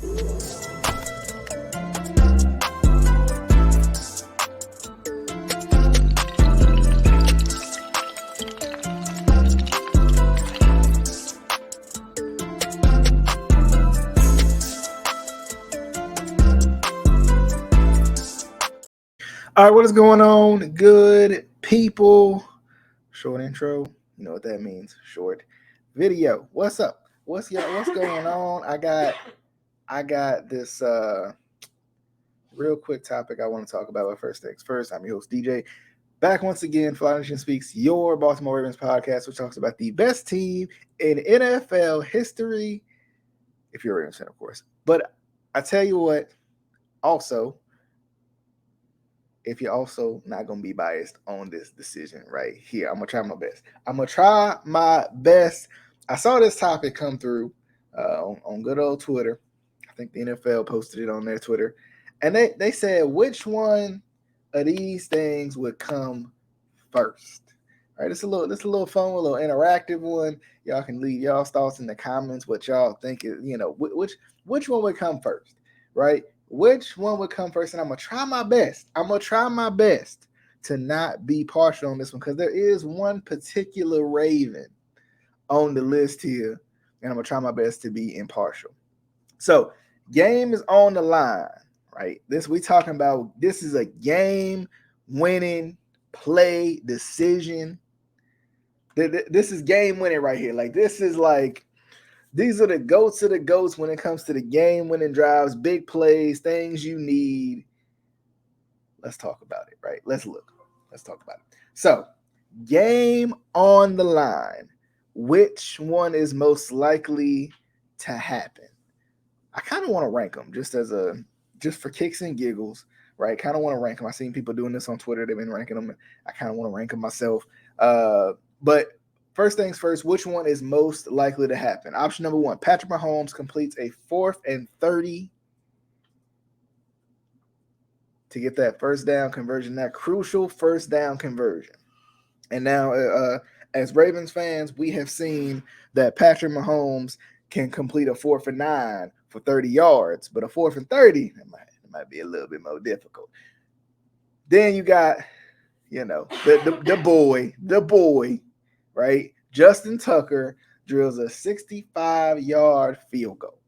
All right, what is going on, good people? Short intro, you know what that means. Short video. What's up? What's going on? I got this real quick topic I want to talk about. But first things first, I'm your host DJ. Back once again, Fly Nation Speaks, your Baltimore Ravens podcast, which talks about the best team in NFL history. If you're a Ravens fan, of course. But I tell you what, also, if you're also not going to be biased on this decision right here, I'm going to try my best. I saw this topic come through on good old Twitter. I think the NFL posted it on their Twitter. And they said, which one of these things would come first? All right, it's a little fun, a little interactive one. Y'all can leave y'all's thoughts in the comments, what y'all think is, which one would come first, right? Which one would come first? And I'm going to try my best to not be partial on this one because there is one particular Raven on the list here, and I'm going to try my best to be impartial. So, game is on the line, right? This is a game-winning play decision. This is game-winning right here. Like, this is like, these are the goats of the goats when it comes to the game-winning drives, big plays, things you need. Let's talk about it, right? Let's talk about it. So, game on the line. Which one is most likely to happen? I kind of want to rank them just for kicks and giggles, right? Kind of want to rank them. I've seen people doing this on Twitter. They've been ranking them. I kind of want to rank them myself. But first things first, which one is most likely to happen? Option number 1, Patrick Mahomes completes a 4th and 30 to get that first down conversion, that crucial first down conversion. And now, as Ravens fans, we have seen that Patrick Mahomes can complete a 4th and 9 for 30 yards, but a 4th and 30, it might be a little bit more difficult. Then you got, the boy, right? Justin Tucker drills a 65-yard field goal.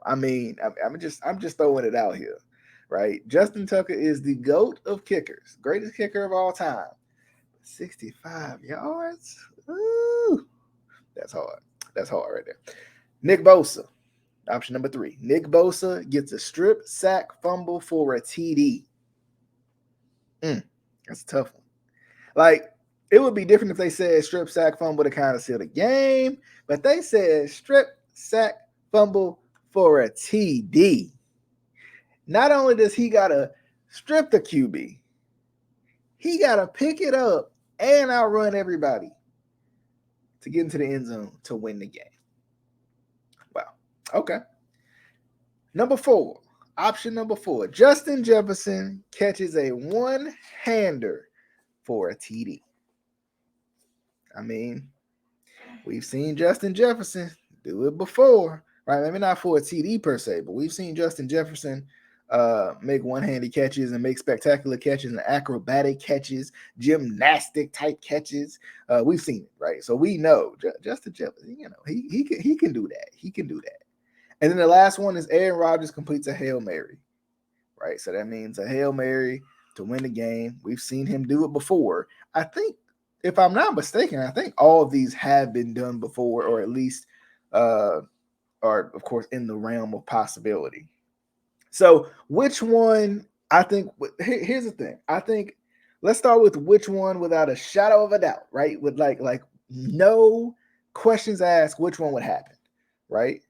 I'm just throwing it out here, right? Justin Tucker is the GOAT of kickers, greatest kicker of all time. 65 yards? Ooh, that's hard. That's hard right there. Nick Bosa, option number 3. Nick Bosa gets a strip sack fumble for a TD. That's a tough one. Like, it would be different if they said strip sack fumble to kind of seal the game, but they said strip sack fumble for a TD. Not only does he got to strip the QB, he got to pick it up and outrun everybody to get into the end zone to win the game. Wow. Okay. Option number 4, Justin Jefferson catches a one-hander for a TD. I mean, we've seen Justin Jefferson do it before, right? Maybe not for a TD per se, but we've seen Justin Jefferson make one-handed catches and make spectacular catches and acrobatic catches, gymnastic type catches. We've seen it, right? So we know Justin Jefferson, he can do that. He can do that. And then the last one is Aaron Rodgers completes a Hail Mary, right? So that means a Hail Mary to win the game. We've seen him do it before. I think, if I'm not mistaken, I think all of these have been done before, or at least are, of course, in the realm of possibility. So which one, I think, here's the thing. I think, let's start with which one without a shadow of a doubt, right? With like no questions asked, which one would happen, right?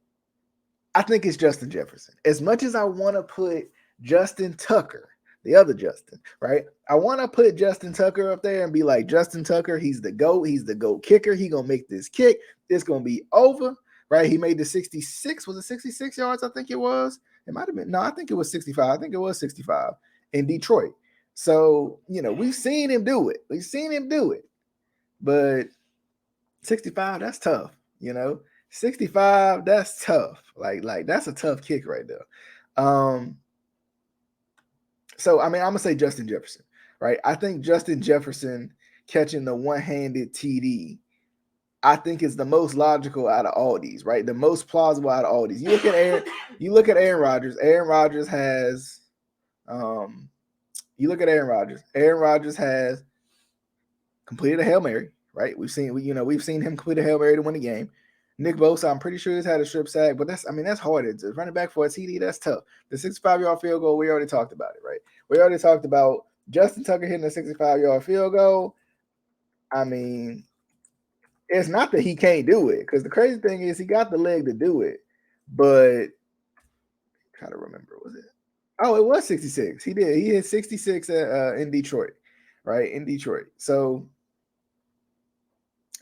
I think it's Justin Jefferson. As much as I want to put Justin Tucker, the other Justin, right? I want to put Justin Tucker up there and be like, Justin Tucker, he's the GOAT. He's the GOAT kicker. He's going to make this kick. It's going to be over, right? He made the 66. Was it 66 yards? I think it was. It might have been. No, I think it was 65. I think it was 65 in Detroit. So, we've seen him do it. But 65, that's tough, 65, that's tough. Like that's a tough kick right there. So I mean, I'm gonna say Justin Jefferson, right? I think Justin Jefferson catching the one-handed TD, I think is the most logical out of all these, right? The most plausible out of all these. You look at Aaron Rodgers. Aaron Rodgers has, you look at Aaron Rodgers. Aaron Rodgers has completed a Hail Mary, right? We've seen him complete a Hail Mary to win the game. Nick Bosa, I'm pretty sure he's had a strip sack, but that's hard. It's running back for a TD, that's tough. The 65-yard field goal, we already talked about it, right? We already talked about Justin Tucker hitting a 65-yard field goal. I mean, it's not that he can't do it, because the crazy thing is he got the leg to do it, but try to remember, was it? Oh, it was 66. He did. He hit 66 in Detroit, right? In Detroit. So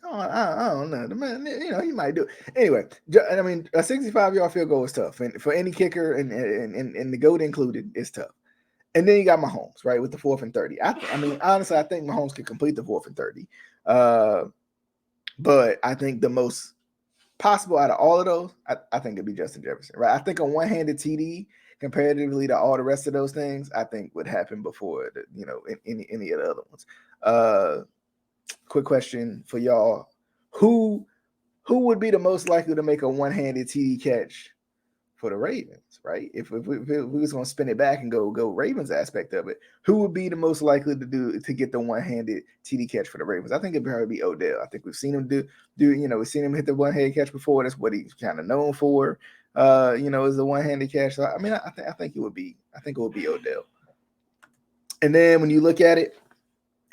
I don't know. The man, he might do it. Anyway, I mean, a 65-yard field goal is tough. And for any kicker and the GOAT included, it's tough. And then you got Mahomes, right, with the 4th and 30. I mean, honestly, I think Mahomes could complete the 4th and 30. But I think the most possible out of all of those, I think it'd be Justin Jefferson, right? I think a one-handed TD comparatively to all the rest of those things, I think would happen before any of the other ones. Quick question for y'all: Who would be the most likely to make a one-handed TD catch for the Ravens? Right? If we was going to spin it back and go Ravens aspect of it, who would be the most likely to get the one-handed TD catch for the Ravens? I think it'd probably be Odell. I think we've seen him we've seen him hit the one-handed catch before. That's what he's kind of known for. Is the one-handed catch. So, I mean, I think it would be Odell. And then when you look at it.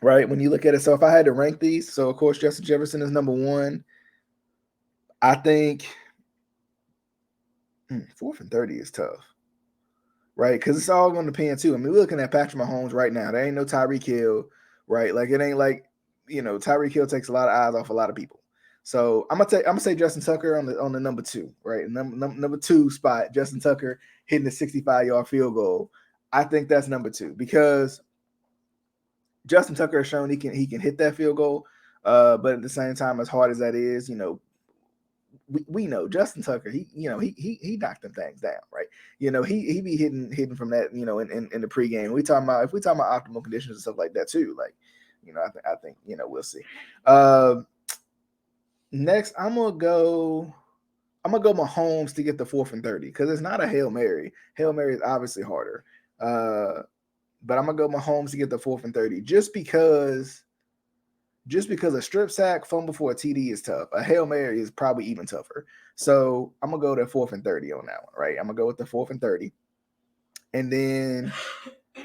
Right, when you look at it, so if I had to rank these, so of course Justin Jefferson is number one. I think 4th and 30 is tough, right? Because it's all going to depend too. I mean, we're looking at Patrick Mahomes right now. There ain't no Tyreek Hill, right? Like it ain't like Tyreek Hill takes a lot of eyes off a lot of people. So I'm gonna say Justin Tucker on the number 2, right? Number 2 spot, Justin Tucker hitting the 65-yard field goal. I think that's number 2 because Justin Tucker has shown he can hit that field goal, but at the same time, as hard as that is, we know Justin Tucker. He knocked them things down, right? He be hitting from that, in the pregame. If we talking about optimal conditions and stuff like that too, like, I think we'll see. Next, I'm gonna go Mahomes to get the 4th and 30 because it's not a Hail Mary. Hail Mary is obviously harder. But I'm gonna go Mahomes to get the 4th and 30 just because a strip sack, fumble for a TD is tough. A Hail Mary is probably even tougher. So I'm gonna go to 4th and 30 on that one, right? I'm gonna go with the 4th and 30. And then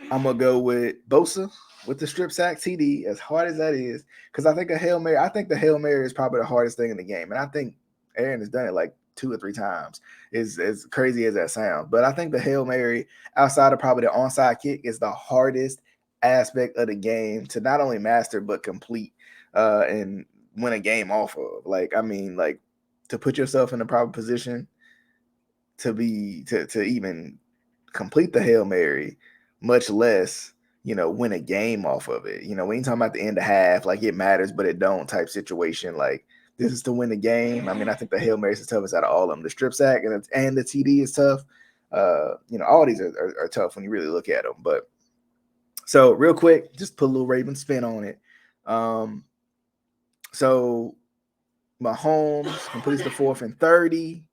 I'm gonna go with Bosa with the strip sack TD, as hard as that is, because I think the Hail Mary is probably the hardest thing in the game. And I think Aaron has done it like 2 or 3 times, as crazy as that sounds. But I think the Hail Mary, outside of probably the onside kick, is the hardest aspect of the game to not only master but complete and win a game off of. Like, I mean, like, to put yourself in the proper position to even complete the Hail Mary, much less win a game off of it. When you talking about the end of half, like it matters but it don't type situation, like this is to win the game. I mean, I think the Hail Mary is the toughest out of all of them. The strip sack and the TD is tough. All these are tough when you really look at them. But so real quick, just put a little Raven spin on it. So Mahomes completes the 4th and 30.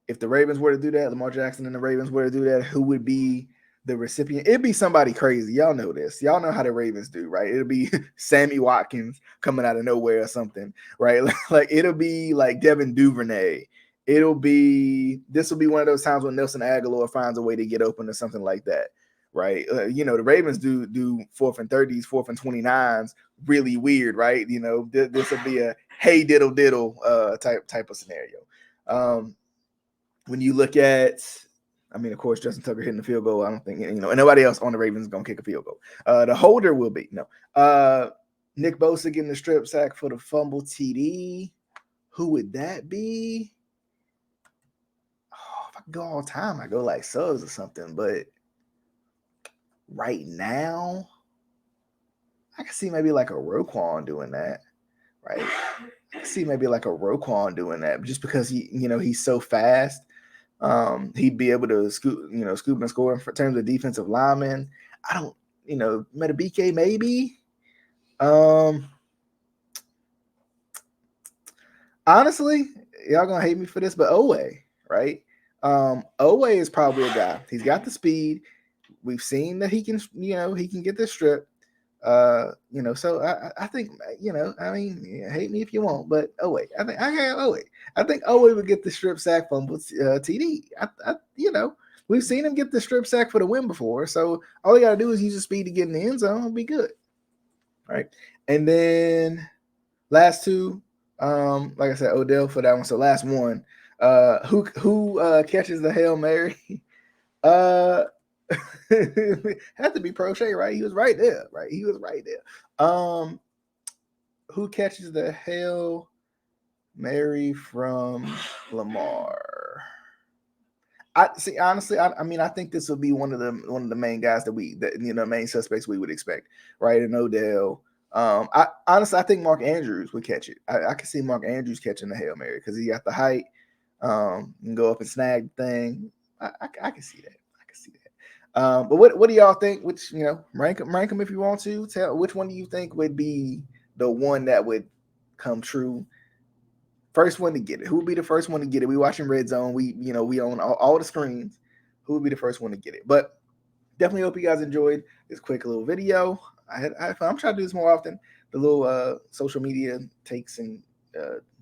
If the Ravens were to do that, Lamar Jackson and the Ravens were to do that, who would be the recipient? It'd be somebody crazy. Y'all know this. Y'all know how the Ravens do, right? It'll be Sammy Watkins coming out of nowhere or something, right? Like it'll be like Devin Duvernay. This will be one of those times when Nelson Aguilar finds a way to get open or something like that, right? The Ravens do 4th and 30s, 4th and 29s, really weird, right? This will be a hey diddle type of scenario. When you look at, I mean, of course, Justin Tucker hitting the field goal, I don't think, and nobody else on the Ravens is going to kick a field goal. The holder will be, Nick Bosa getting the strip sack for the fumble TD. Who would that be? Oh, if I go all time, I go like Suggs or something. But right now, I can see maybe like a Roquan doing that, right? could see maybe like a Roquan doing that, just because he's so fast. He'd be able to scoop and score in terms of defensive linemen. I don't, Metabike maybe. Honestly, y'all gonna hate me for this, but Owe, right? Owe is probably a guy. He's got the speed. We've seen that he can get the strip. So I think, hate me if you want, but I think Owe would get the strip sack fumble TD. We've seen him get the strip sack for the win before, so all he got to do is use his speed to get in the end zone. It'll be good, right? And then last two, like I said, Odell for that one. So last one, who catches the Hail Mary? Had to be Prochet, right? He was right there, right? He was right there. Who catches the Hail Mary from Lamar? I see. Honestly, I think this will be one of the main guys main suspects we would expect, right? And Odell. I think Mark Andrews would catch it. I can see Mark Andrews catching the Hail Mary because he got the height. And go up and snag the thing. I can see that. But what do y'all think? Which rank them if you want to. Tell which one do you think would be the one that would come true? First one to get it. Who would be the first one to get it? We watching Red Zone. We own all the screens. Who would be the first one to get it? But definitely hope you guys enjoyed this quick little video. I'm trying to do this more often. The little social media takes and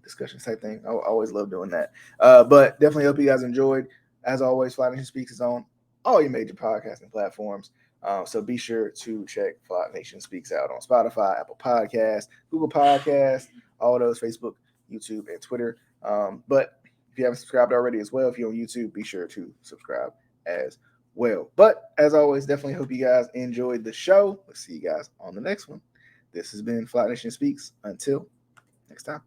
discussion type thing. I always love doing that. But definitely hope you guys enjoyed. As always, Fly Nation Speaks is on all your major podcasting platforms. So be sure to check Fly Nation Speaks out on Spotify, Apple Podcasts, Google Podcasts, all those, Facebook, YouTube, and Twitter. But if you haven't subscribed already as well, if you're on YouTube, be sure to subscribe as well. But as always, definitely hope you guys enjoyed the show. We'll see you guys on the next one. This has been Fly Nation Speaks. Until next time.